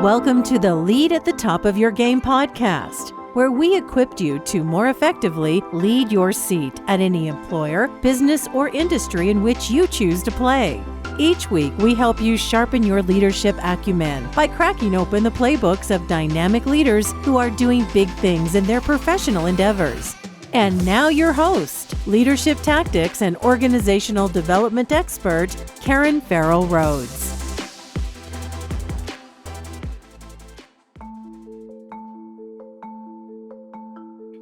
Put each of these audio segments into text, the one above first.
Welcome to the Lead at the Top of Your Game podcast, where we equipped you to more effectively lead your seat at any employer, business, or industry in which you choose to play. Each week, we help you sharpen your leadership acumen by cracking open the playbooks of dynamic leaders who are doing big things in their professional endeavors. And now your host, leadership tactics and organizational development expert, Karen Farrell Rhodes.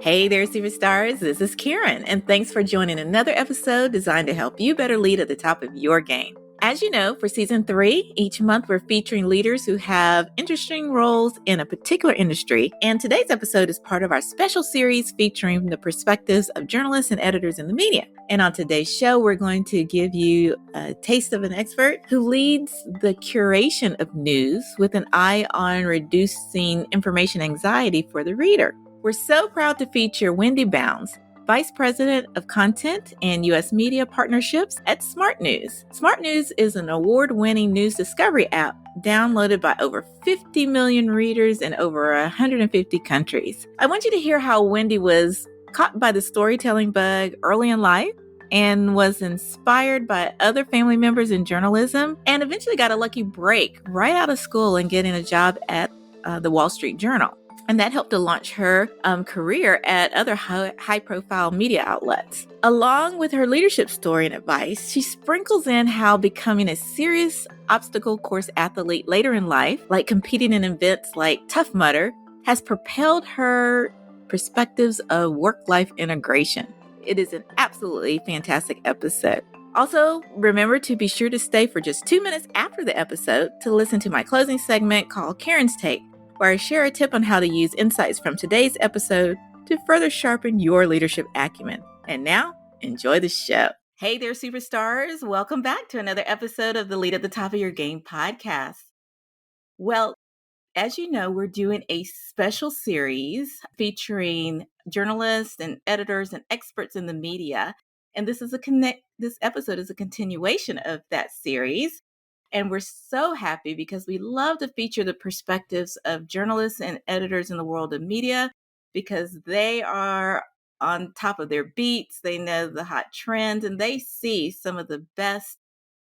Hey there, superstars. This is Karen, and thanks for joining another episode designed to help you better lead at the top of your game. As you know, for season 3, each month we're featuring leaders who have interesting roles in a particular industry, and today's episode is part of our special series featuring the perspectives of journalists and editors in the media. And on today's show, we're going to give you a taste of an expert who leads the curation of news with an eye on reducing information anxiety for the reader. We're so proud to feature Wendy Bounds, Vice President of Content and U.S. Media Partnerships at Smart News. Smart News is an award-winning news discovery app downloaded by over 50 million readers in over 150 countries. I want you to hear how Wendy was caught by the storytelling bug early in life and was inspired by other family members in journalism and eventually got a lucky break right out of school and getting a job at the Wall Street Journal. And that helped to launch her career at other high-profile media outlets. Along with her leadership story and advice, she sprinkles in how becoming a serious obstacle course athlete later in life, like competing in events like Tough Mudder, has propelled her perspectives of work-life integration. It is an absolutely fantastic episode. Also, remember to be sure to stay for just 2 minutes after the episode to listen to my closing segment called Karen's Take, where I share a tip on how to use insights from today's episode to further sharpen your leadership acumen. And now, enjoy the show. Hey there, superstars. Welcome back to another episode of the Lead at the Top of Your Game podcast. Well, as you know, we're doing a special series featuring journalists and editors and experts in the media. And this episode is a continuation of that series. And we're so happy because we love to feature the perspectives of journalists and editors in the world of media because they are on top of their beats. They know the hot trends and they see some of the best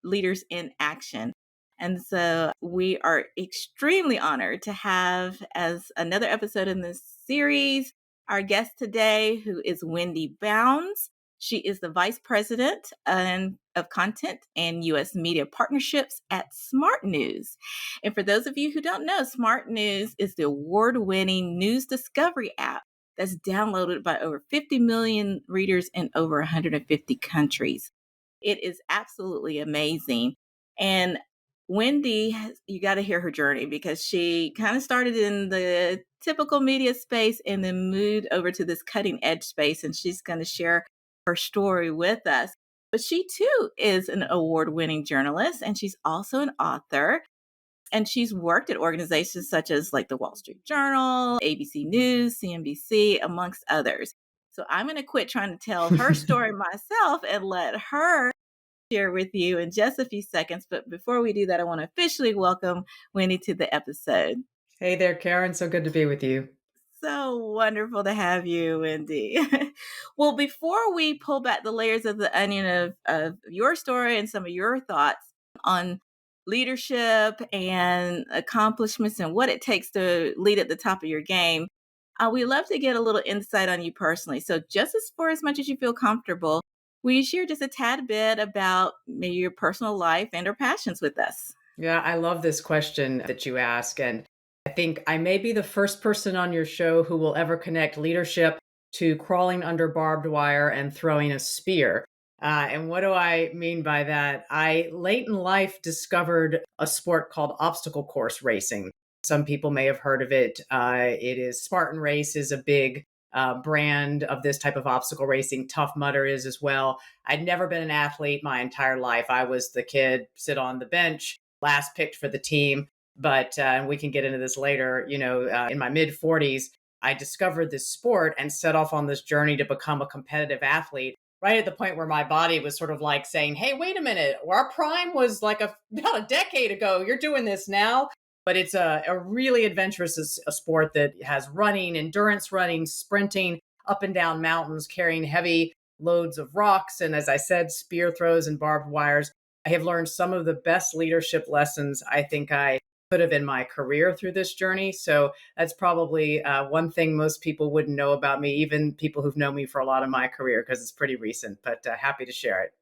leaders in action. And so we are extremely honored to have, as another episode in this series, our guest today, who is Wendy Bounds. She is the Vice President of Content and U.S. Media Partnerships at Smart News. And for those of you who don't know, Smart News is the award-winning news discovery app that's downloaded by over 50 million readers in over 150 countries. It is absolutely amazing. And Wendy, you got to hear her journey because she kind of started in the typical media space and then moved over to this cutting edge space. And she's going to share her story with us. But she too is an award-winning journalist and she's also an author. And she's worked at organizations such as like the Wall Street Journal, ABC News, CNBC, amongst others. So I'm going to quit trying to tell her story myself and let her share with you in just a few seconds. But before we do that, I want to officially welcome Wendy to the episode. Hey there, Karen. So good to be with you. So wonderful to have you, Wendy. Well, before we pull back the layers of the onion of your story and some of your thoughts on leadership and accomplishments and what it takes to lead at the top of your game, we'd love to get a little insight on you personally. So just as much as you feel comfortable, will you share just a tad bit about maybe your personal life and or passions with us? Yeah, I love this question that you ask. And I think I may be the first person on your show who will ever connect leadership to crawling under barbed wire and throwing a spear. And what do I mean by that? I late in life discovered a sport called obstacle course racing. Some people may have heard of it. It is Spartan Race is a big brand of this type of obstacle racing. Tough Mudder is as well. I'd never been an athlete my entire life. I was the kid, sit on the bench, last picked for the team. But we can get into this later, in my mid 40s, I discovered this sport and set off on this journey to become a competitive athlete right at the point where my body was sort of like saying, hey, wait a minute, our prime was like about a decade ago. You're doing this now. But it's a really adventurous a sport that has running, endurance running, sprinting up and down mountains, carrying heavy loads of rocks. And as I said, spear throws and barbed wires. I have learned some of the best leadership lessons I think I could have in my career through this journey. So that's probably one thing most people wouldn't know about me, even people who've known me for a lot of my career, because it's pretty recent, but happy to share it.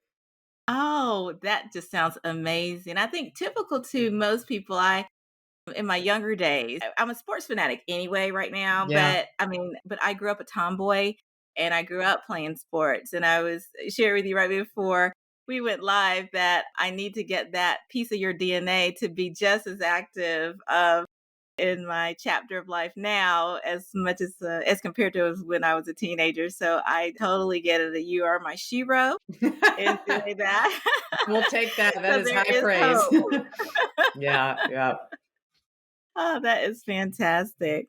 Oh, that just sounds amazing. I think typical to most people, I in my younger days, I'm a sports fanatic anyway right now, Yeah. but I mean, but I grew up a tomboy and I grew up playing sports. And I was sharing with you right before we went live that I need to get that piece of your DNA to be just as active in my chapter of life now as much as compared to when I was a teenager. So I totally get it that you are my shero in doing that. We'll take that. That So is there high is praise. hope. Yeah, yeah. Oh, that is fantastic.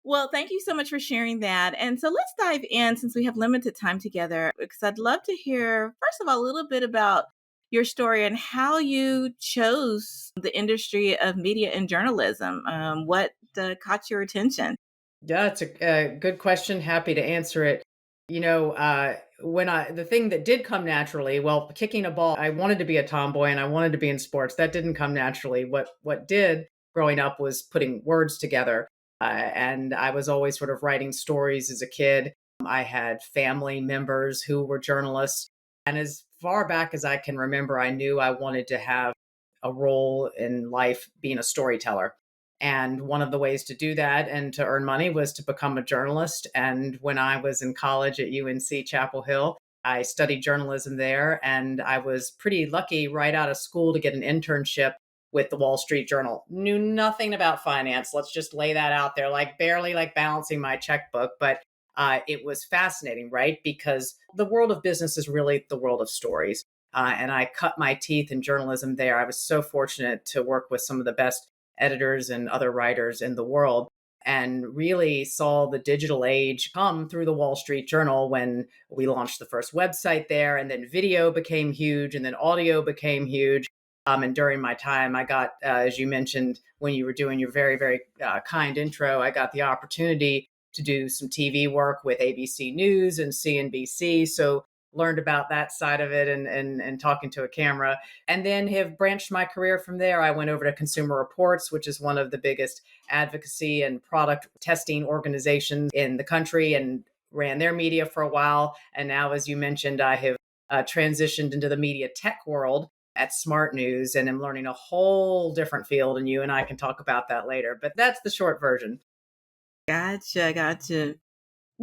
Well, thank you so much for sharing that. And so let's dive in since we have limited time together, because I'd love to hear, first of all, a little bit about your story and how you chose the industry of media and journalism. What caught your attention? Yeah, it's a good question. Happy to answer it. The thing that did come naturally, well, kicking a ball, I wanted to be a tomboy and I wanted to be in sports. That didn't come naturally. What did growing up was putting words together. And I was always sort of writing stories as a kid. I had family members who were journalists. And as far back as I can remember, I knew I wanted to have a role in life being a storyteller. And one of the ways to do that and to earn money was to become a journalist. And when I was in college at UNC Chapel Hill, I studied journalism there. And I was pretty lucky right out of school to get an internship with the Wall Street Journal. Knew nothing about finance. Let's just lay that out there, like barely like balancing my checkbook. But it was fascinating, right? Because the world of business is really the world of stories. And I cut my teeth in journalism there. I was so fortunate to work with some of the best editors and other writers in the world, and really saw the digital age come through the Wall Street Journal when we launched the first website there. And then video became huge, and then audio became huge. And during my time, I got, as you mentioned, when you were doing your very, very kind intro, I got the opportunity to do some TV work with ABC News and CNBC. So learned about that side of it and talking to a camera, and then have branched my career from there. I went over to Consumer Reports, which is one of the biggest advocacy and product testing organizations in the country, and ran their media for a while. And now, as you mentioned, I have transitioned into the media tech world at Smart News and am learning a whole different field. And you and I can talk about that later, but that's the short version. Gotcha, gotcha.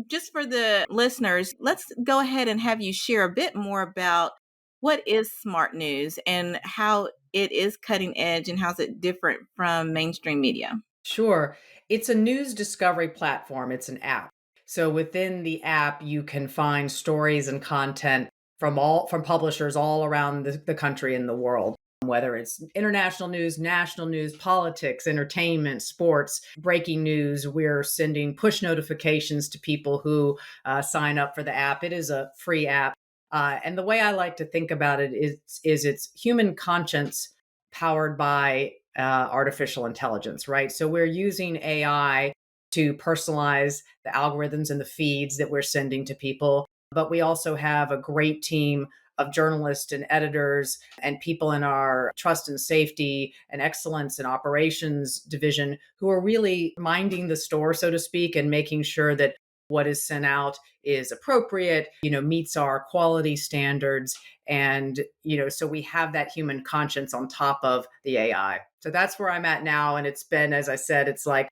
Just for the listeners, let's go ahead and have you share a bit more about what is smart news and how it is cutting edge and how's it different from mainstream media. Sure. It's a news discovery platform. It's an app. So within the app, you can find stories and content from publishers all around the country and the world, whether it's international news, national news, politics, entertainment, sports, breaking news. We're sending push notifications to people who sign up for the app. It is a free app. And the way I like to think about it is it's human conscience powered by artificial intelligence, right? So we're using AI to personalize the algorithms and the feeds that we're sending to people. But we also have a great team of journalists and editors and people in our trust and safety and excellence and operations division who are really minding the store, so to speak, and making sure that what is sent out is appropriate, meets our quality standards. And, so we have that human conscience on top of the AI. So that's where I'm at now. And it's been, as I said, it's like,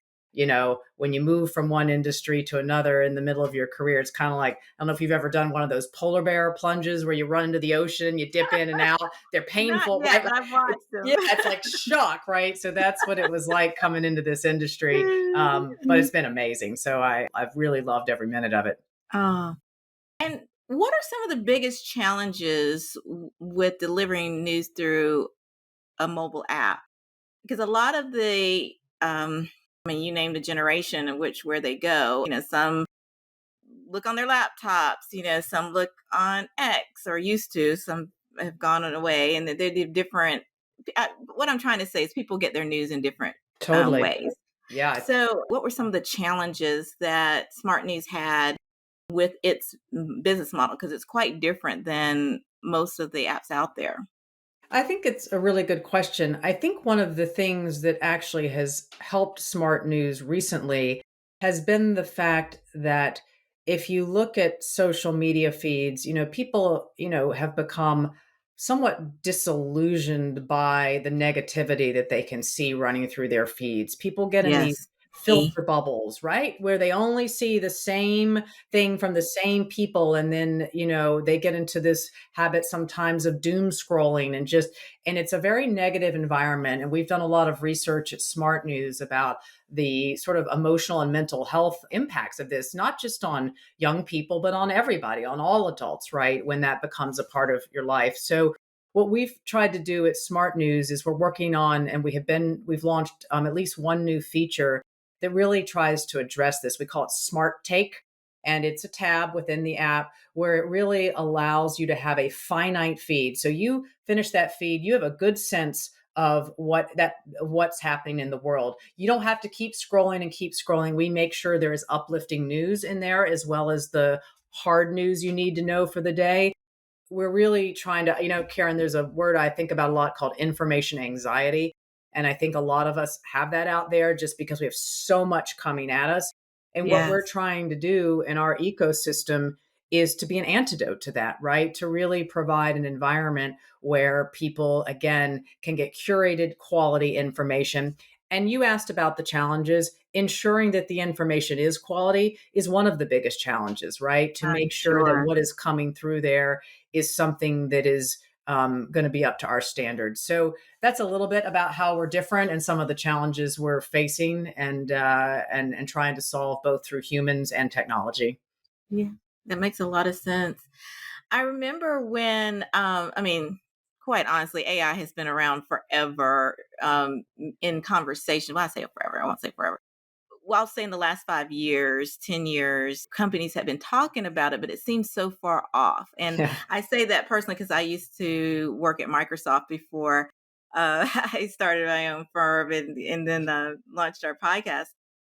when you move from one industry to another in the middle of your career, it's kind of like, I don't know if you've ever done one of those polar bear plunges where you run into the ocean, you dip in and out. They're Not painful, yet, right? but I've watched them. Yeah, it's like shock, right? So that's what it was like coming into this industry. But it's been amazing. So I've really loved every minute of it. Oh, and what are some of the biggest challenges with delivering news through a mobile app? Because a lot of I mean, you name the generation in which where they go. Some look on their laptops. Some look on X or used to. Some have gone away, and they're different what I'm trying to say is people get their news in different Totally. ways. Yeah. So, what were some of the challenges that Smart News had with its business model? Because it's quite different than most of the apps out there. I think it's a really good question. I think one of the things that actually has helped Smart News recently has been the fact that if you look at social media feeds, people, have become somewhat disillusioned by the negativity that they can see running through their feeds. People get in these Yes. Me. filter bubbles, right? Where they only see the same thing from the same people. And then, they get into this habit sometimes of doom scrolling and it's a very negative environment. And we've done a lot of research at Smart News about the sort of emotional and mental health impacts of this, not just on young people, but on everybody, on all adults, right? When that becomes a part of your life. So, what we've tried to do at Smart News is we're working on, and we've launched at least one new feature that really tries to address this. We call it Smart Take. And it's a tab within the app where it really allows you to have a finite feed. So you finish that feed, you have a good sense of what's happening in the world. You don't have to keep scrolling and keep scrolling. We make sure there is uplifting news in there as well as the hard news you need to know for the day. We're really trying to, Karen, there's a word I think about a lot called information anxiety. And I think a lot of us have that out there just because we have so much coming at us. And what we're Yes. trying to do in our ecosystem is to be an antidote to that, right? To really provide an environment where people, again, can get curated quality information. And you asked about the challenges. Ensuring that the information is quality is one of the biggest challenges, right? To I'm make sure that sure. what is coming through there is something that is going to be up to our standards. So that's a little bit about how we're different and some of the challenges we're facing and trying to solve both through humans and technology. Yeah, that makes a lot of sense. I remember when, quite honestly, AI has been around forever in conversation. Well, I say forever, I won't say forever. Well, I'll say in the last 5 years, 10 years, companies have been talking about it, but it seems so far off. And Yeah. I say that personally because I used to work at Microsoft before I started my own firm and then launched our podcast.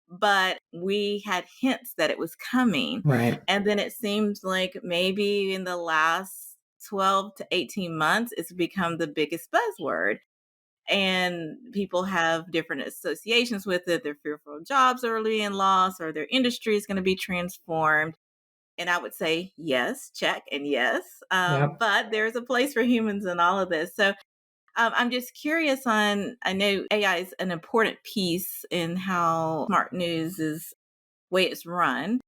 But we had hints that it was coming. Right. And then it seems like maybe in the last 12 to 18 months, it's become the biggest buzzword. And people have different associations with it. They're fearful of jobs early in loss, or their industry is going to be transformed. And I would say, yes, check, and yes. Yep. But there's a place for humans in all of this. So I'm just curious on, I know AI is an important piece in how Smart News is way it's run.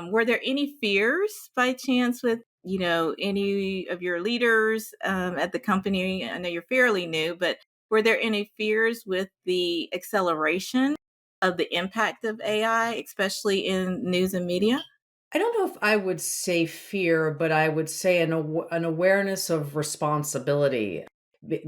Were there any fears by chance with, any of your leaders at the company? I know you're fairly new, but were there any fears with the acceleration of the impact of AI, especially in news and media? I don't know if I would say fear, but I would say an awareness of responsibility.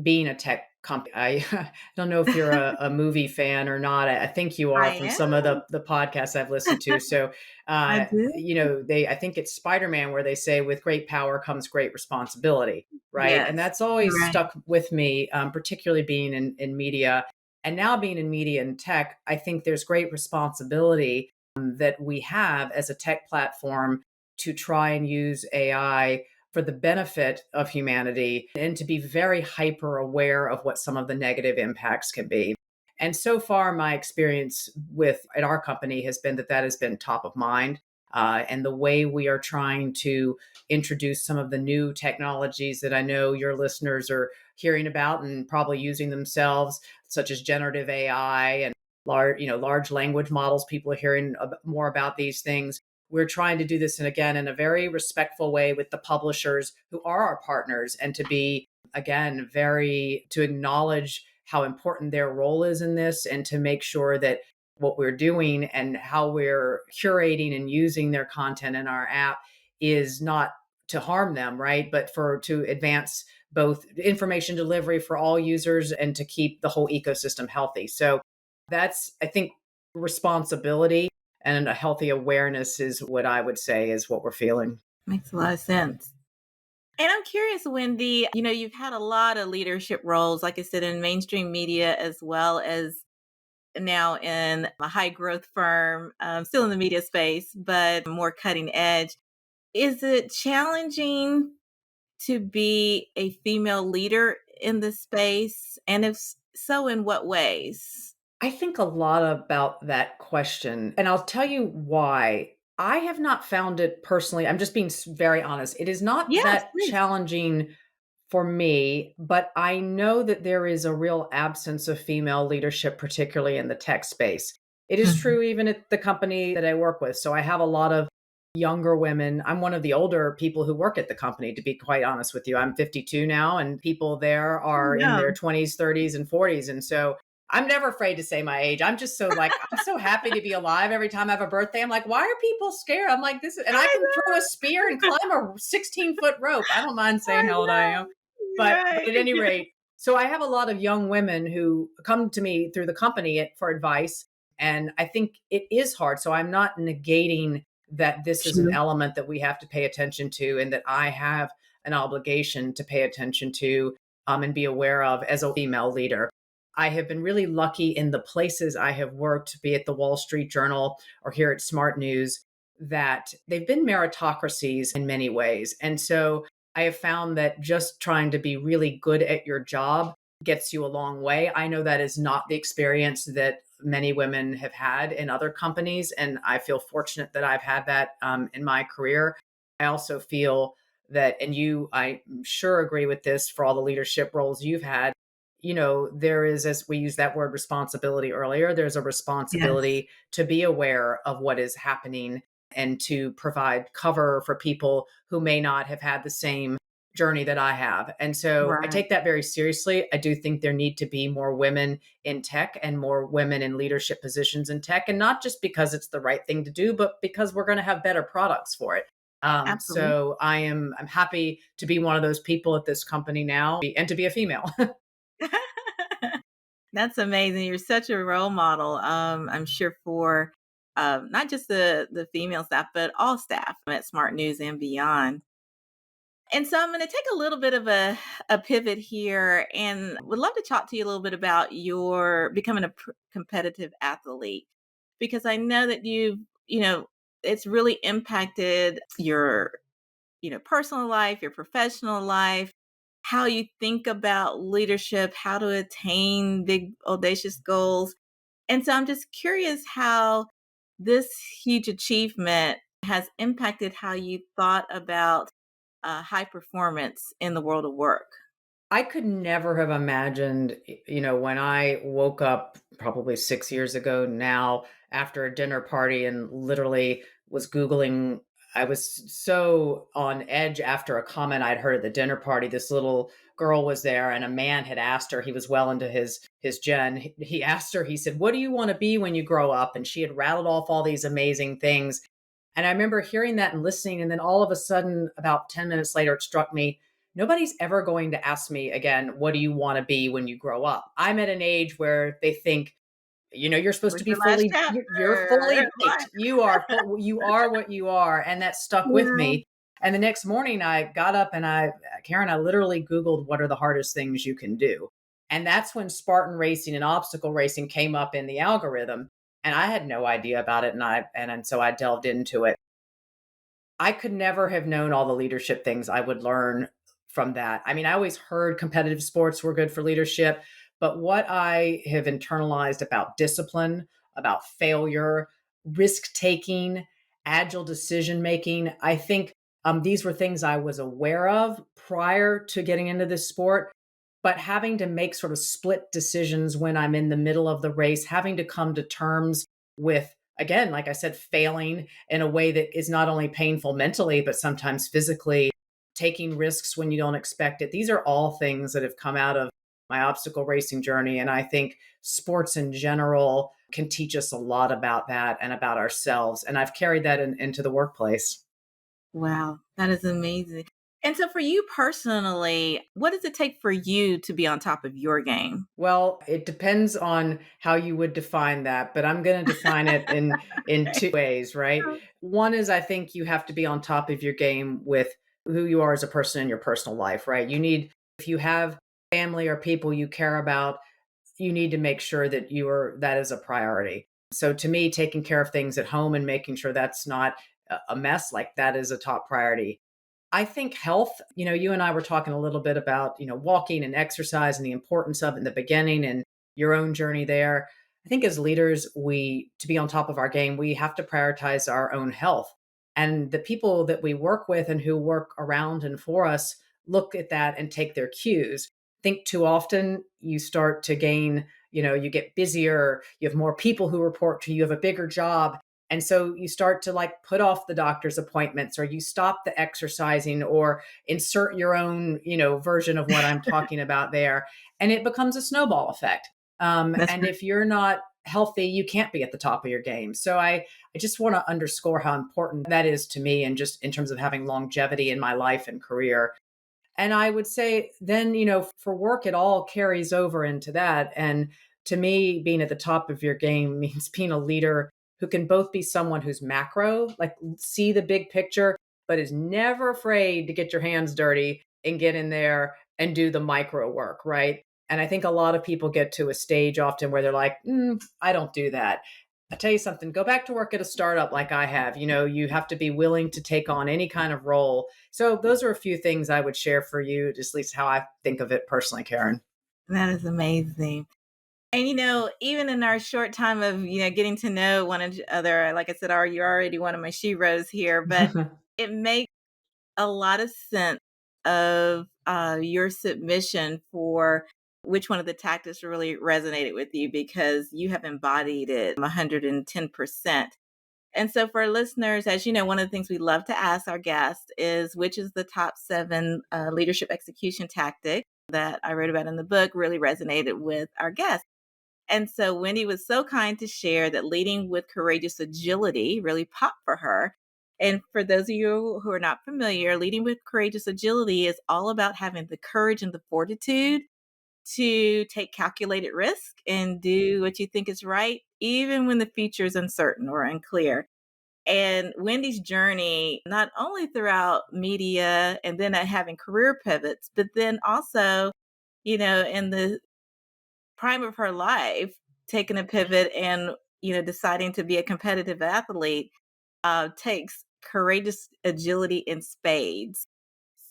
Being a tech company, I don't know if you're a movie fan or not. I think you are from I some of the podcasts I've listened to. So, I do. I think it's Spider-Man where they say, "With great power comes great responsibility," right? And Yes, that's you're always right. stuck with me, particularly being in media and now being in media and tech. I think there's great responsibility that we have as a tech platform to try and use AI for the benefit of humanity and to be very hyper aware of what some of the negative impacts can be. And so far, my experience with at our company has been that has been top of mind. And the way we are trying to introduce some of the new technologies that I know your listeners are hearing about and probably using themselves, such as generative AI and large language models. People are hearing more about these things. We're trying to do this, and again, in a very respectful way with the publishers who are our partners, and to be, again, very to acknowledge how important their role is in this, and to make sure that what we're doing and how we're curating and using their content in our app is not to harm them, right? But for to advance both information delivery for all users and to keep the whole ecosystem healthy. So that's, I think, responsibility and a healthy awareness is what I would say is what we're feeling. Makes a lot of sense. And I'm curious, Wendy, you've had a lot of leadership roles, like I said, in mainstream media as well as now in a high growth firm, still in the media space, but more cutting edge. Is it challenging to be a female leader in this space? And if so, in what ways? I think a lot about that question, and I'll tell you why. I have not found it personally. I'm just being very honest. It is not Yes, that please. challenging for me, but I know that there is a real absence of female leadership, particularly in the tech space. It is Mhm. true even at the company that I work with. So I have a lot of younger women. I'm one of the older people who work at the company, to be quite honest with you. I'm 52 now, and people there Oh, are in yeah. their 20s, 30s, and 40s. And so I'm never afraid to say my age. I'm just so like, I'm so happy to be alive every time I have a birthday. I'm like, why are people scared? I'm like, this is, and I I can throw a know. spear and climb a 16-foot rope. I don't mind saying I how old I am. know. You're But right. at any rate, so I have a lot of young women who come to me through the company for advice. And I think it is hard. So I'm not negating that this is an True. element that we have to pay attention to and that I have an obligation to pay attention to and be aware of as a female leader. I have been really lucky in the places I have worked, be it the Wall Street Journal or here at Smart News, that they've been meritocracies in many ways. And so I have found that just trying to be really good at your job gets you a long way. I know that is not the experience that many women have had in other companies. And I feel fortunate that I've had that in my career. I also feel that, and you, I'm sure, agree with this for all the leadership roles you've had. There is, as we used that word responsibility earlier, there's a Yes. responsibility to be aware of what is happening and to provide cover for people who may not have had the same journey that I have. And so I Right. take that very seriously. I do think there need to be more women in tech and more women in leadership positions in tech, and not just because it's the right thing to do, but because we're going to have better products for it. Absolutely. So I'm happy to be one of those people at this company now and to be a female. That's amazing. You're such a role model. I'm sure for not just the female staff, but all staff at Smart News and beyond. And so I'm going to take a little bit of a pivot here and would love to talk to you a little bit about your becoming a competitive athlete because I know that it's really impacted your, personal life, your professional life, how you think about leadership, how to attain big, audacious goals. And so I'm just curious how this huge achievement has impacted how you thought about high performance in the world of work. I could never have imagined, when I woke up probably 6 years ago now after a dinner party and literally was Googling. I was so on edge after a comment I'd heard at the dinner party. This little girl was there and a man had asked her, he was well into his gen. He asked her, he said, "What do you want to be when you grow up?" And she had rattled off all these amazing things. And I remember hearing that and listening. And then all of a sudden, about 10 minutes later, it struck me, nobody's ever going to ask me again, what do you want to be when you grow up? I'm at an age where they think, you're It supposed was to be your last you're chapter in fully baked. life. You are what you are. And that stuck with Yeah. me. And the next morning I got up and Karen, I literally Googled what are the hardest things you can do. And that's when Spartan racing and obstacle racing came up in the algorithm. And I had no idea about it. And so I delved into it. I could never have known all the leadership things I would learn from that. I mean, I always heard competitive sports were good for leadership, but what I have internalized about discipline, about failure, risk taking, agile decision making, I think these were things I was aware of prior to getting into this sport. But having to make sort of split decisions when I'm in the middle of the race, having to come to terms with, again, like I said, failing in a way that is not only painful mentally, but sometimes physically, taking risks when you don't expect it. These are all things that have come out of my obstacle racing journey. And I think sports in general can teach us a lot about that and about ourselves. And I've carried that into the workplace. Wow, that is amazing. And so for you personally, what does it take for you to be on top of your game? Well, it depends on how you would define that, but I'm going to define it in two ways, right? One is I think you have to be on top of your game with who you are as a person in your personal life, right? If you have family or people you care about, you need to make sure that that is a priority. So to me, taking care of things at home and making sure that's not a mess, like that is a top priority. I think health, you and I were talking a little bit about, walking and exercise and the importance of it in the beginning and your own journey there. I think as leaders, to be on top of our game, we have to prioritize our own health. And the people that we work with and who work around and for us look at that and take their cues. Think too often you start to gain, you get busier, you have more people who report to you, you have a bigger job, and so you start to like put off the doctor's appointments, or you stop the exercising, or insert your own, version of what I'm talking about there. And it becomes a snowball effect. That's And if you're not healthy, you can't be at the top of your game. So I just want to underscore how important that is to me, and just in terms of having longevity in my life and career. And I would say then, for work, it all carries over into that. And to me, being at the top of your game means being a leader who can both be someone who's macro, like see the big picture, but is never afraid to get your hands dirty and get in there and do the micro work, right? And I think a lot of people get to a stage often where they're like, I don't do that. I tell you something, go back to work at a startup like I have. You have to be willing to take on any kind of role. So those are a few things I would share for you, just at least how I think of it personally, Karen. that is amazing. And even in our short time of getting to know one another, like I said, you're already one of my sheroes here, but it makes a lot of sense of your submission for which one of the tactics really resonated with you, because you have embodied it 110%. And so for listeners, as you know, one of the things we love to ask our guests is which is the top 7 leadership execution tactic that I wrote about in the book really resonated with our guests. And so Wendy was so kind to share that leading with courageous agility really popped for her. And for those of you who are not familiar, leading with courageous agility is all about having the courage and the fortitude to take calculated risk and do what you think is right, even when the future is uncertain or unclear. And Wendy's journey, not only throughout media and then at having career pivots, but then also, in the prime of her life, taking a pivot and, deciding to be a competitive athlete, takes courageous agility in spades.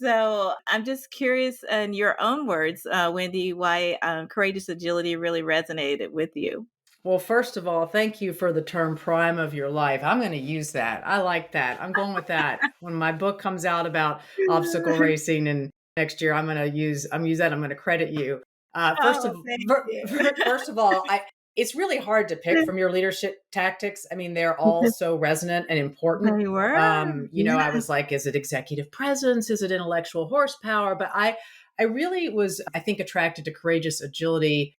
So I'm just curious, in your own words, Wendy, why courageous agility really resonated with you. Well, first of all, thank you for the term prime of your life. I'm going to use that. I like that. I'm going with that. When my book comes out about obstacle racing and next year, use that. I'm going to credit you. Oh, thank you. First of all, it's really hard to pick from your leadership tactics. I mean, they're all so resonant and important. They were. I Yeah. was like, is it executive presence? Is it intellectual horsepower? But I really was, I think, attracted to courageous agility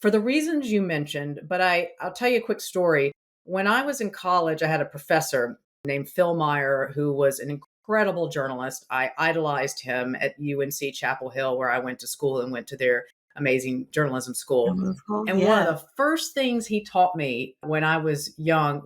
for the reasons you mentioned. But I'll tell you a quick story. When I was in college, I had a professor named Phil Meyer, who was an incredible journalist. I idolized him at UNC Chapel Hill, where I went to school and went to their amazing journalism school. And one of Yeah. the first things he taught me when I was young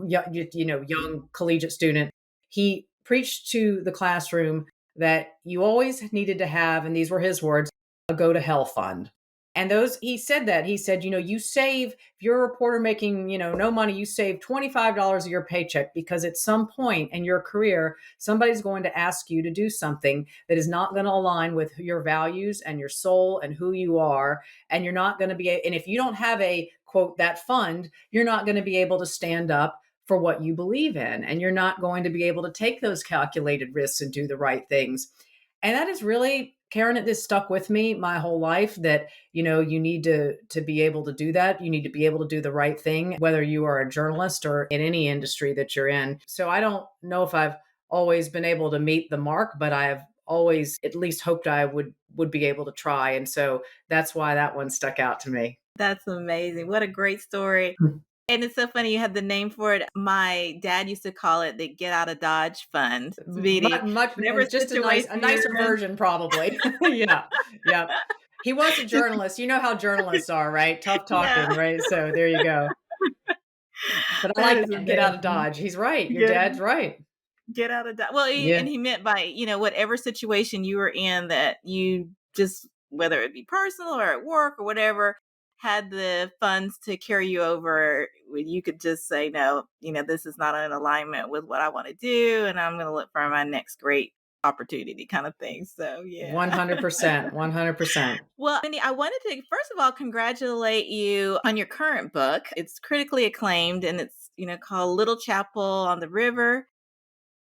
collegiate student, he preached to the classroom that you always needed to have, and these were his words, a go to hell fund. And he said, you save, if you're a reporter making, no money, you save $25 of your paycheck, because at some point in your career, somebody's going to ask you to do something that is not going to align with your values and your soul and who you are. And you're not going to be, and if you don't have a quote, that fund, you're not going to be able to stand up for what you believe in. And you're not going to be able to take those calculated risks and do the right things. And that is really, Karen, it has stuck with me my whole life that, you need to be able to do that. You need to be able to do the right thing, whether you are a journalist or in any industry that you're in. So I don't know if I've always been able to meet the mark, but I have always at least hoped I would be able to try. And so that's why that one stuck out to me. That's amazing. What a great story. And it's so funny you have the name for it. My dad used to call it the Get Out of Dodge Fund, Much, meaning much, whatever just situation a you're nicer in. version, probably. Yeah, yeah. He was a journalist. You know how journalists are, right? Tough talking, Yeah, right? So there you go. But I that like is that. Get out of amazing. Dodge. He's right. Your Yeah. dad's right. Get out of Well, Yeah. and he meant by, whatever situation you were in that you just, whether it be personal or at work or whatever, had the funds to carry you over, where you could just say, no, this is not in alignment with what I want to do. And I'm going to look for my next great opportunity kind of thing. So, yeah. 100%. 100%. Well, Wendy, I wanted to first of all congratulate you on your current book. It's critically acclaimed and it's, called Little Chapel on the River.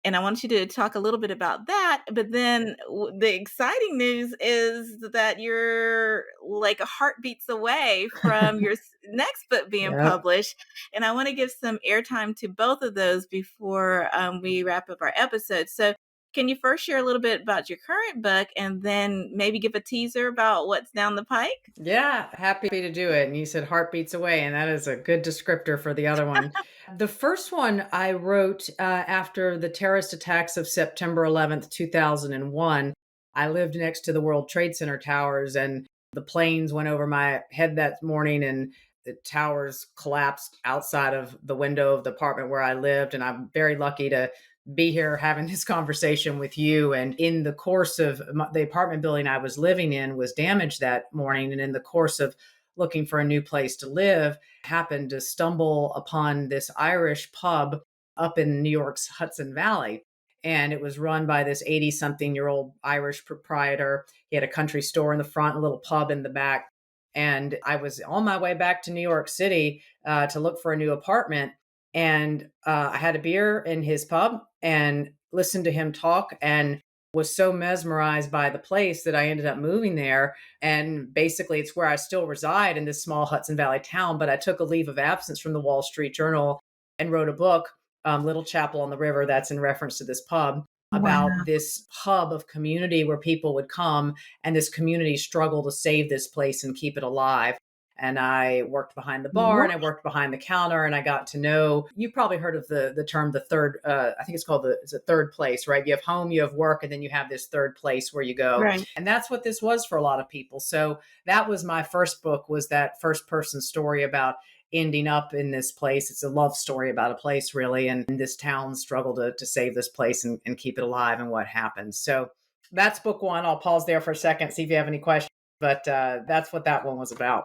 And I want you to talk a little bit about that. But then the exciting news is that you're like a heartbeats away from your next book being Yep. published. And I want to give some airtime to both of those before we wrap up our episode. So, can you first share a little bit about your current book and then maybe give a teaser about what's down the pike? Yeah, happy to do it. And you said heartbeats away, and that is a good descriptor for the other one. The first one I wrote after the terrorist attacks of September 11th, 2001. I lived next to the World Trade Center towers, and the planes went over my head that morning, and the towers collapsed outside of the window of the apartment where I lived. And I'm very lucky to be here having this conversation with you. And in the course of the apartment building I was living in was damaged that morning. And in the course of looking for a new place to live, happened to stumble upon this Irish pub up in New York's Hudson Valley. And it was run by this 80 something year old Irish proprietor. He had a country store in the front, a little pub in the back. And I was on my way back to New York City to look for a new apartment. And I had a beer in his pub and listened to him talk and was so mesmerized by the place that I ended up moving there. And basically, it's where I still reside in this small Hudson Valley town. But I took a leave of absence from the Wall Street Journal and wrote a book, Little Chapel on the River, that's in reference to this pub, about Wow. this hub of community where people would come and this community struggle to save this place and keep it alive. And I worked behind the bar and I worked behind the counter and I got to know, you probably heard of the term, the third, I think it's called it's a third place, right? You have home, you have work, and then you have this third place where you go. Right. And that's what this was for a lot of people. So that was my first book, was that first person story about ending up in this place. It's a love story about a place really. And this town struggled to save this place and keep it alive and what happened. So that's book one. I'll pause there for a second, see if you have any questions, but that's what that one was about.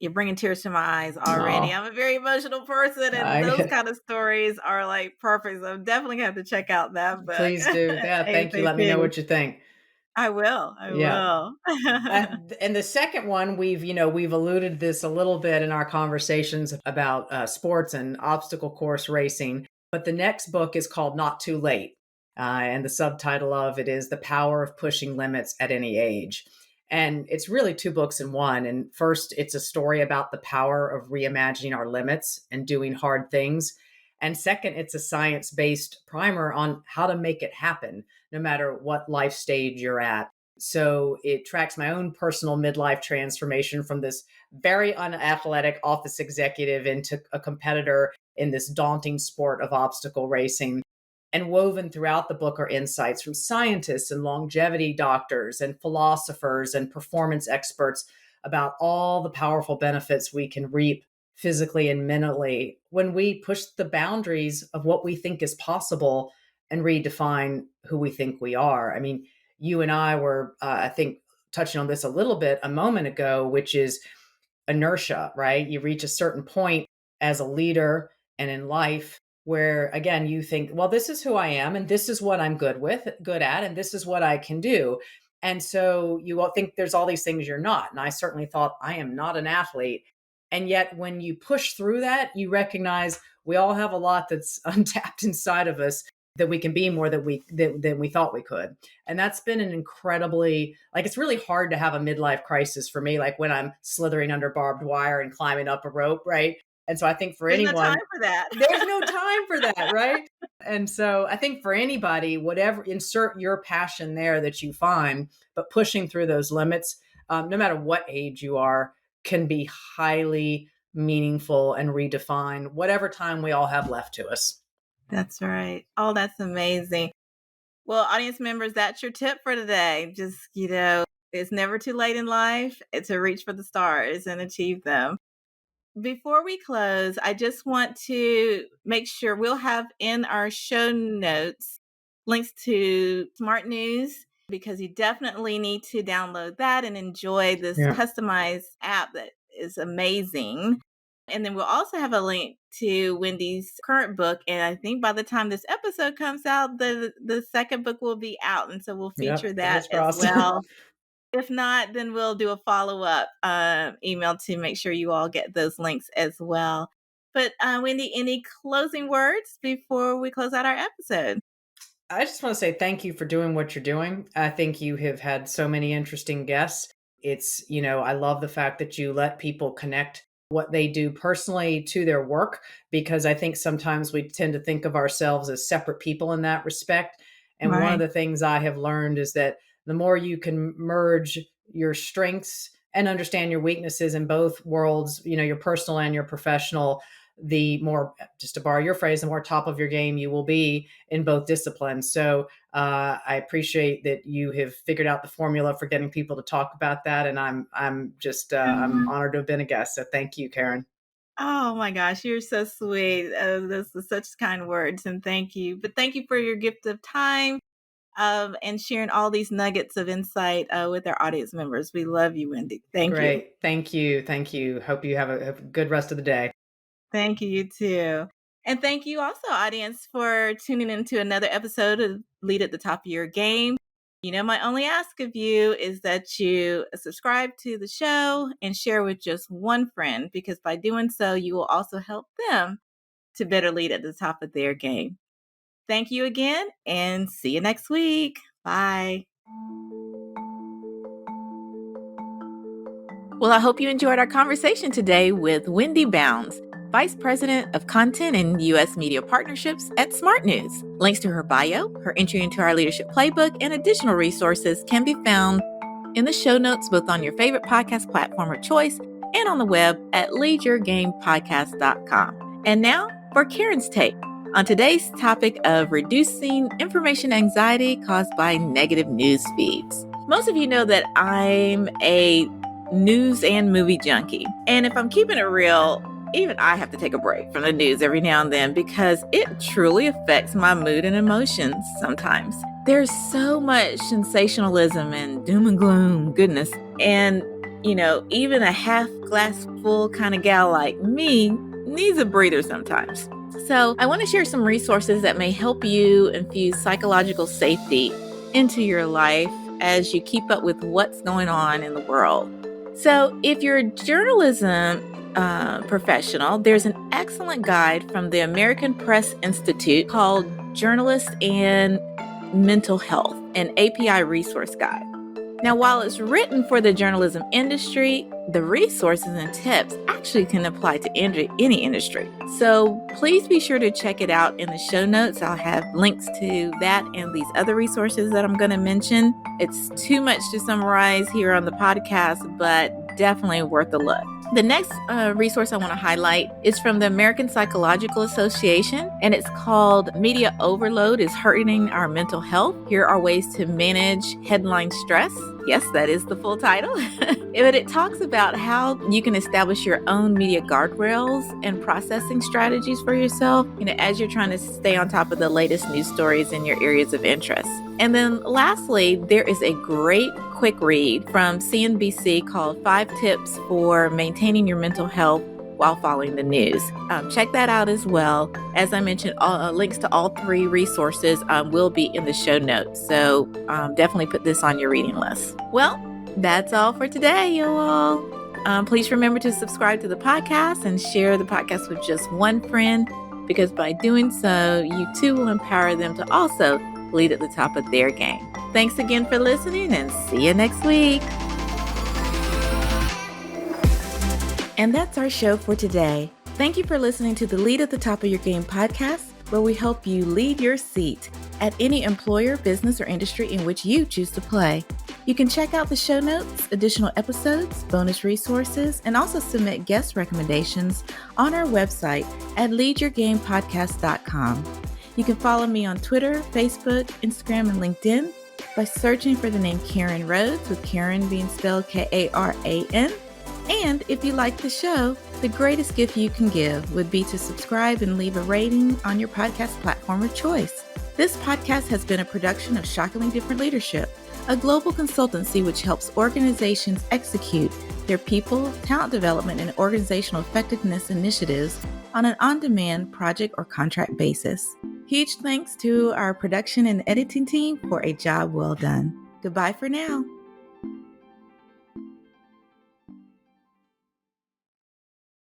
You're bringing tears to my eyes already. Oh, I'm a very emotional person, and those I kind of stories are like perfect. So I'm definitely gonna have to check out that book please do. Yeah, thank you. Let me know ASAP. what you think. I will. I Yeah. will. And the second one, we've alluded this a little bit in our conversations about sports and obstacle course racing. But the next book is called Not Too Late, and the subtitle of it is The Power of Pushing Limits at Any Age. And it's really two books in one. And first, it's a story about the power of reimagining our limits and doing hard things. And second, it's a science based primer on how to make it happen, no matter what life stage you're at. So it tracks my own personal midlife transformation from this very unathletic office executive into a competitor in this daunting sport of obstacle racing. And woven throughout the book are insights from scientists and longevity doctors and philosophers and performance experts about all the powerful benefits we can reap physically and mentally when we push the boundaries of what we think is possible and redefine who we think we are. I mean, you and I were, I think, touching on this a little bit a moment ago, which is inertia, right? You reach a certain point as a leader and in life where again you think, well, this is who I am and this is what I'm good at, and this is what I can do. And so you all think there's all these things you're not. And I certainly thought I am not an athlete. And yet when you push through that, you recognize we all have a lot that's untapped inside of us that we can be more than we thought we could. And that's been an incredibly, like, it's really hard to have a midlife crisis for me, like when I'm slithering under barbed wire and climbing up a rope, right? And so I think for There's no time anyone, for that. there's no time for that, right? And so I think for anybody, whatever, insert your passion there that you find, but pushing through those limits, no matter what age you are, can be highly meaningful and redefine whatever time we all have left to us. That's right. Oh, that's amazing. Well, audience members, that's your tip for today. Just, it's never too late in life to reach for the stars and achieve them. before we close, I just want to make sure we'll have in our show notes links to Smart News, because you definitely need to download that and enjoy this Yeah. customized app that is amazing. And then we'll also have a link to Wendy's current book. And I think by the time this episode comes out, the second book will be out. And so we'll feature Yep. that Fingers as crossed. well. If not, then we'll do a follow-up email to make sure you all get those links as well. But Wendy, any closing words before we close out our episode? I just want to say thank you for doing what you're doing. I think you have had so many interesting guests. It's, I love the fact that you let people connect what they do personally to their work, because I think sometimes we tend to think of ourselves as separate people in that respect. And one of Right. the things I have learned is that the more you can merge your strengths and understand your weaknesses in both worlds, your personal and your professional, the more, just to borrow your phrase, the more top of your game you will be in both disciplines. So I appreciate that you have figured out the formula for getting people to talk about that, and I'm I'm honored to have been a guest. So thank you, Karen. Oh my gosh, you're so sweet. This is such kind words, and thank you. But thank you for your gift of time and sharing all these nuggets of insight with our audience members. We love you, Wendy. Thank you. Great, thank you, thank you. Hope you have a good rest of the day. Thank you, you too. And thank you also, audience, for tuning into another episode of Lead at the Top of Your Game. My only ask of you is that you subscribe to the show and share with just one friend, because by doing so, you will also help them to better lead at the top of their game. Thank you again, and see you next week. Bye. Well, I hope you enjoyed our conversation today with Wendy Bounds, Vice President of Content and U.S. Media Partnerships at Smart News. Links to her bio, her entry into our leadership playbook, and additional resources can be found in the show notes, both on your favorite podcast platform of choice and on the web at leadyourgamepodcast.com. And now for Karen's take on today's topic of reducing information anxiety caused by negative news feeds. Most of you know that I'm a news and movie junkie. And if I'm keeping it real, even I have to take a break from the news every now and then, because it truly affects my mood and emotions sometimes. There's so much sensationalism and doom and gloom goodness. And, even a half glass full kind of gal like me needs a breather sometimes. So I want to share some resources that may help you infuse psychological safety into your life as you keep up with what's going on in the world. So if you're a journalism professional, there's an excellent guide from the American Press Institute called Journalists and Mental Health, an API resource guide. Now, while it's written for the journalism industry, the resources and tips actually can apply to any industry. So please be sure to check it out in the show notes. I'll have links to that and these other resources that I'm going to mention. It's too much to summarize here on the podcast, but definitely worth a look. The next resource I want to highlight is from the American Psychological Association, and it's called Media Overload is Hurting Our Mental Health. Here are ways to manage headline stress. Yes, that is the full title. But it talks about how you can establish your own media guardrails and processing strategies for yourself, as you're trying to stay on top of the latest news stories in your areas of interest. And then lastly, there is a great quick read from CNBC called 5 Tips for Maintaining Your Mental Health While Following the News. Check that out as well. As I mentioned, links to all 3 resources will be in the show notes. So definitely put this on your reading list. Well, that's all for today, you all. Please remember to subscribe to the podcast and share the podcast with just one friend, because by doing so, you too will empower them to also lead at the top of their game. Thanks again for listening, and see you next week. And that's our show for today. Thank you for listening to the Lead at the Top of Your Game podcast, where we help you lead your seat at any employer, business, or industry in which you choose to play. You can check out the show notes, additional episodes, bonus resources, and also submit guest recommendations on our website at leadyourgamepodcast.com. You can follow me on Twitter, Facebook, Instagram, and LinkedIn by searching for the name Karen Rhodes, with Karen being spelled Karan. And if you like the show, the greatest gift you can give would be to subscribe and leave a rating on your podcast platform of choice. This podcast has been a production of Shockingly Different Leadership, a global consultancy which helps organizations execute their people, talent development, and organizational effectiveness initiatives on an on-demand project or contract basis. Huge thanks to our production and editing team for a job well done. Goodbye for now.